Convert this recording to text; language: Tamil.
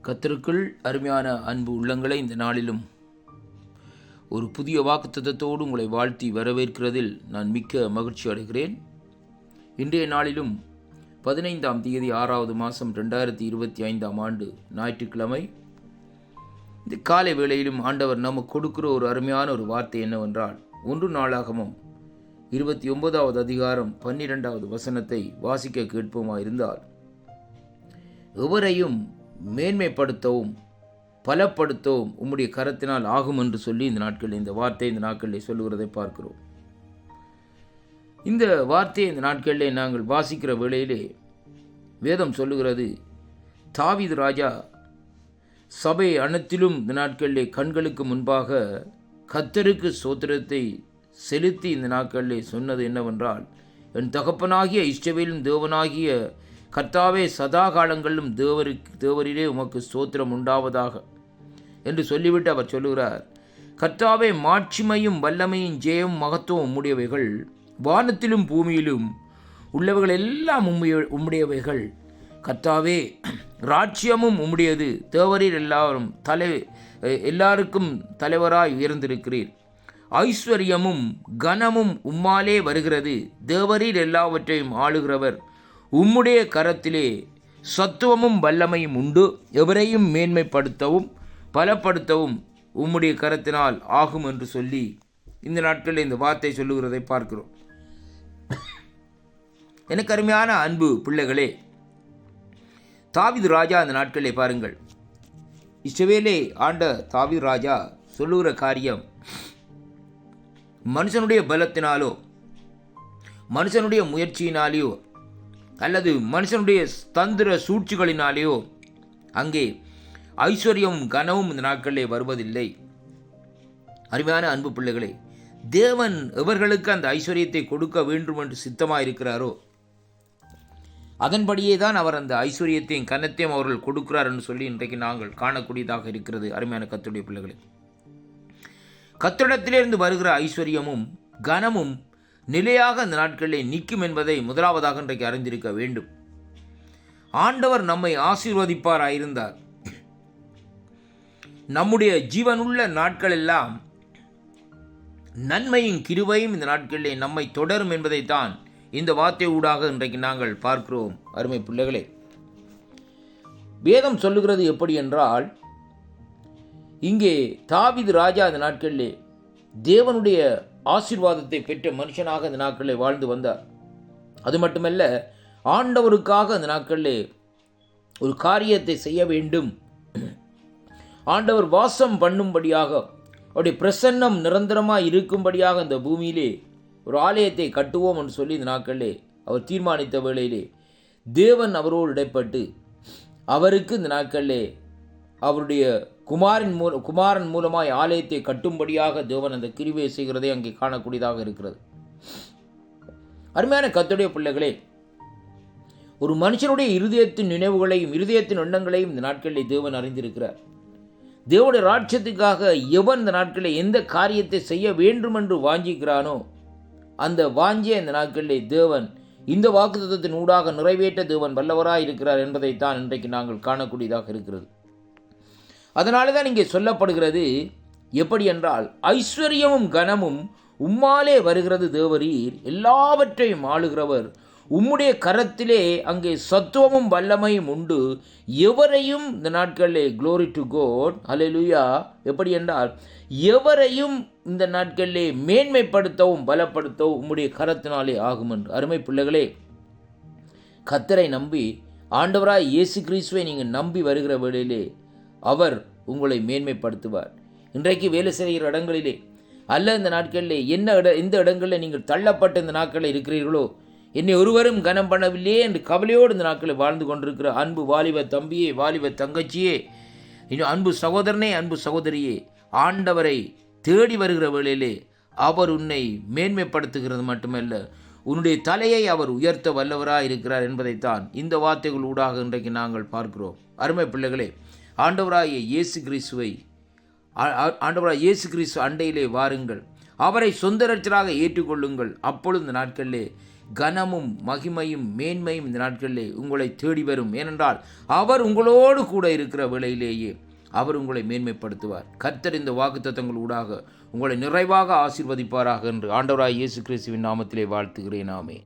கர்த்தருக்குள் அருமையான அன்பு உள்ளங்களை இந்த நாளிலும் ஒரு புதிய வாக்குத்தத்தத்தோடு உங்களை வாழ்த்தி வரவேற்கிறதில் நான் மிக்க மகிழ்ச்சி அடைகிறேன். இன்றைய நாளிலும் 15ஆம் தேதி 6வது மாதம் 2025ஆம் ஆண்டு ஞாயிற்றுக்கிழமை இந்த காலை வேளையிலும் ஆண்டவர் நமக்கு கொடுக்கிற ஒரு அருமையான ஒரு வார்த்தை என்னவென்றால் 1 நாளாகமம் 29வது அதிகாரம் 12வது வசனத்தை வாசிக்க கேட்போமாயிருந்தால், எவரையும் மேன்மைப்படுத்தவும் பலப்படுத்தவும் உம்முடைய கரத்தினால் ஆகும் என்று சொல்லி இந்த நாட்களில் சொல்லுகிறதை பார்க்கிறோம். இந்த வார்த்தையை இந்த நாட்களிலே நாங்கள் வாசிக்கிற வேளையிலே வேதம் சொல்லுகிறது, தாவீது ராஜா சபை அனைத்திலும் இந்த நாட்களிலே கண்களுக்கு முன்பாக கர்த்தருக்கு ஸ்தோத்திரத்தை செலுத்தி இந்த நாட்களிலே சொன்னது என்னவென்றால், என் தகப்பனாகிய இஸ்ரவேலின் தேவனாகிய கர்த்தாவே சதா காலங்களிலும் தேவரிலே உமக்கு ஸ்தோத்திரம் உண்டாவதாக என்று சொல்லிவிட்டு அவர் சொல்லுகிறார், கர்த்தாவே மாட்சிமையும் வல்லமையும் ஜெயம் மகத்துவம் உம்முடையவைகள், வானத்திலும் பூமியிலும் உள்ளவைகள் எல்லாம் உம்முடையவைகள். கர்த்தாவே ராஜ்யமும் உம்முடையது, தேவரீர் எல்லாருக்கும் தலைவராய் உயர்ந்திருக்கிறீர். ஐஸ்வர்யமும் கனமும் உம்மாலே வருகிறது, தேவரீர் எல்லாவற்றையும் ஆளுகிறவர். உம்முடைய கரத்திலே சத்துவமும் வல்லமையும் உண்டு, எவரையும் மேன்மைப்படுத்தவும் பலப்படுத்தவும் உம்முடைய கரத்தினால் ஆகும் என்று சொல்லி இந்த நாட்களில் இந்த வார்த்தை சொல்லுகிறதை பார்க்கிறோம். எனக்கு அருமையான அன்பு பிள்ளைகளே, தாவீது ராஜா இந்த நாட்களிலே பாருங்கள், இஸ்ரவேலை ஆண்ட தாவீது ராஜா சொல்லுகிற காரியம் மனுஷனுடைய பலத்தினாலோ மனுஷனுடைய முயற்சியினாலேயோ அல்லது மனுஷனுடைய தந்திர சூழ்ச்சிகளினாலேயோ அங்கே ஐஸ்வர்யமும் கனவும் இந்த நாட்களிலே வருவதில்லை. அருமையான அன்பு பிள்ளைகளே, தேவன் எவர்களுக்கு அந்த ஐஸ்வர்யத்தை கொடுக்க வேண்டும் என்று சித்தமாக இருக்கிறாரோ அதன்படியே தான் அவர் அந்த ஐஸ்வர்யத்தையும் கனத்தையும் அவர்கள் கொடுக்கிறார் என்று சொல்லி இன்றைக்கு நாங்கள் காணக்கூடியதாக இருக்கிறது. அருமையான கர்த்தருடைய பிள்ளைகளே, கர்த்தரிடத்திலிருந்து வருகிற ஐஸ்வர்யமும் கனமும் நிலையாக அந்த நாட்களில் நிற்கும் என்பதை முதலாவதாக இன்றைக்கு அறிந்திருக்க வேண்டும். ஆண்டவர் நம்மை ஆசீர்வதிப்பாராயிருந்தார் நம்முடைய ஜீவனுள்ள நாட்கள் எல்லாம் நன்மையும் கிருபையும் இந்த நாட்களிலே நம்மை தொடரும் என்பதைத்தான் இந்த வார்த்தை ஊடாக இன்றைக்கு நாங்கள் பார்க்கிறோம். அருமை பிள்ளைகளே, வேதம் சொல்லுகிறது எப்படி என்றால், இங்கே தாவீது ராஜா அந்த நாட்களிலே தேவனுடைய ஆசீர்வாதத்தை பெற்ற மனுஷனாக அந்த நாட்களில் வாழ்ந்து வந்தார். அது மட்டுமல்ல, ஆண்டவருக்காக அந்த நாட்களிலே ஒரு காரியத்தை செய்ய வேண்டும், ஆண்டவர் வாசம் பண்ணும்படியாக அவருடைய பிரசன்னம் நிரந்தரமாக இருக்கும்படியாக இந்த பூமியிலே ஒரு ஆலயத்தை கட்டுவோம் என்று சொல்லி இந்த நாட்களிலே அவர் தீர்மானித்த வேளையிலே தேவன் அவரோடு இடைப்பட்டு அவருக்கு இந்த நாட்களிலே அவருடைய குமாரன் மூலமாய் ஆலயத்தை கட்டும்படியாக தேவன் அந்த கிருபையை செய்கிறதை அங்கே காணக்கூடியதாக இருக்கிறது. அருமையான கர்த்தருடைய பிள்ளைகளே, ஒரு மனுஷனுடைய இருதயத்தின் நினைவுகளையும் இருதயத்தின் எண்ணங்களையும் இந்த நாட்களில் தேவன் அறிந்திருக்கிறார். தேவனுடைய ராஜ்யத்துக்காக எவன் இந்த நாட்களில் எந்த காரியத்தை செய்ய வேண்டும் என்று வாஞ்சிக்கிறானோ அந்த வாஞ்சிய இந்த நாட்களில் தேவன் இந்த வாக்குத்தத்தத்தின் ஊடாக நிறைவேற்ற தேவன் வல்லவராய் இருக்கிறார் என்பதைத்தான் இன்றைக்கு நாங்கள் காணக்கூடியதாக இருக்கிறது. அதனால தான் இங்கே சொல்லப்படுகிறது, எப்படி என்றால், ஐஸ்வர்யமும் கனமும் உம்மாலே வருகிறது, தேவரீர் எல்லாவற்றையும் ஆளுகிறவர். உம்முடைய கரத்திலே அங்கே சத்துவமும் வல்லமையும் உண்டு, எவரையும் இந்த நாட்களிலே க்ளோரி டு காட், ஹல்லேலூயா. எப்படி என்றால், எவரையும் இந்த நாட்களிலே மேன்மைப்படுத்தவும் பலப்படுத்தவும் உம்முடைய கரத்தினாலே ஆகும் என்று. அருமை பிள்ளைகளே, கர்த்தரை நம்பி ஆண்டவராய் இயேசு கிறிஸ்துவை நீங்கள் நம்பி வருகிற வேளையிலே அவர் உங்களை மேன்மைப்படுத்துவார். இன்றைக்கு வேலை செய்கிற இடங்களிலே அல்ல இந்த நாட்களிலே எந்த இடங்களில் நீங்கள் தள்ளப்பட்ட இந்த நாட்களில் இருக்கிறீர்களோ, என்னை ஒருவரும் கனம் பண்ணவில்லையே என்று கவலையோடு இந்த நாட்களில் வாழ்ந்து கொண்டிருக்கிற அன்பு வாலிப தம்பியே, வாலிப தங்கச்சியே, இன்னும் அன்பு சகோதரனே, அன்பு சகோதரியே, ஆண்டவரை தேடி வருகிற வேளையிலே அவர் உன்னை மேன்மைப்படுத்துகிறது மட்டுமல்ல, உன்னுடைய தலையை அவர் உயர்த்த வல்லவராக இருக்கிறார் என்பதைத்தான் இந்த வார்த்தைகள் ஊடாக இன்றைக்கு நாங்கள் பார்க்கிறோம். அருமை பிள்ளைகளே, ஆண்டவராகிய இயேசு கிறிஸ்து அண்டையிலே வாருங்கள், அவரை சொந்த இரட்சகராக ஏற்றுக்கொள்ளுங்கள். அப்பொழுது இந்த நாட்களிலே கனமும் மகிமையும் மேன்மையும் இந்த நாட்களிலே உங்களை தேடி வரும். ஏனென்றால் அவர் உங்களோடு கூட இருக்கிற வேளையிலேயே அவர் உங்களை மேன்மைப்படுத்துவார். கர்த்தர் இந்த வாக்குத்தத்தங்கள் ஊடாக உங்களை நிறைவாக ஆசீர்வதிப்பாராக என்று ஆண்டவராய் இயேசு கிறிஸ்துவின் நாமத்திலே வாழ்த்துகிறேன். ஆமென்.